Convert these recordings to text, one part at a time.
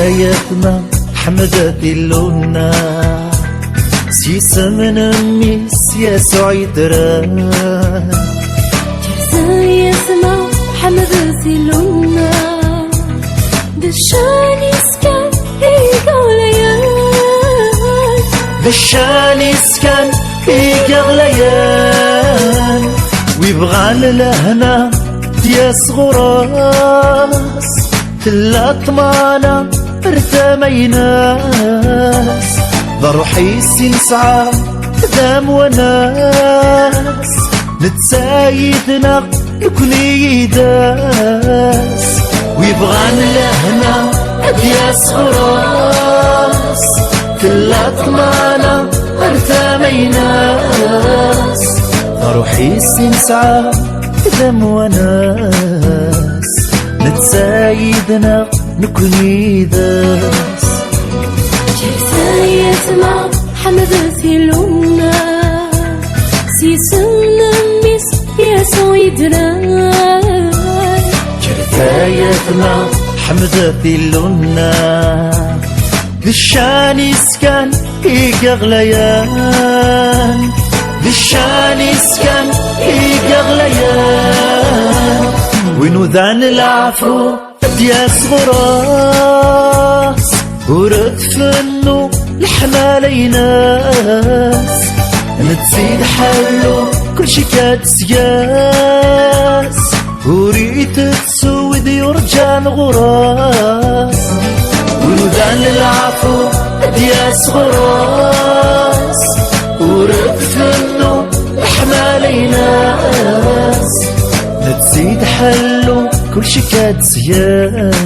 جرتايتنا حمدتي اللونا سيسمن ميس يسوع يدران جرتايتنا حمدتي اللونا دشاني سكان إيقاليان دشاني سكان إيقاليان ويبغان لهنا دياس غراس تلا طمانا ارتميناس ضروحي سنسعى دام وناس نتسايدنا نكوني داس ويبغان لهنا دياس غراس تلا طمانا ارتميناس ضروحي سنسعى دام وناس نتسايدنا نكوني داس جرتايتنا حمدتي اللونا سيسمن ميس يسوع يدران جرتايتنا حمدتي اللونا دشاني سكان إيقغليان دشاني سكان إيقغليان وينو ذان العفو دياس غراس ورد فنو الحماليناس نتزيد حلو كل شي كاتسياس وريت تسود يرجان غراس وينو ذان العفو دياس غراس ورد فنو الحماليناس نتزيد حلو كل شي كاتسياس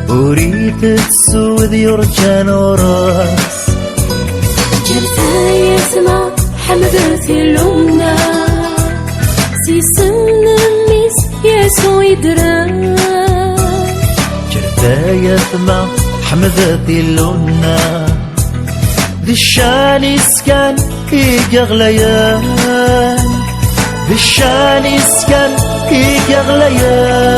وريت تسود يرجان وراس جرتايتنا حمدتي اللونا سيسمن ميس يسوع يدران جرتايتنا حمدتي اللونا دشاني سكان إيقغليان دشاني سكان إيقغليان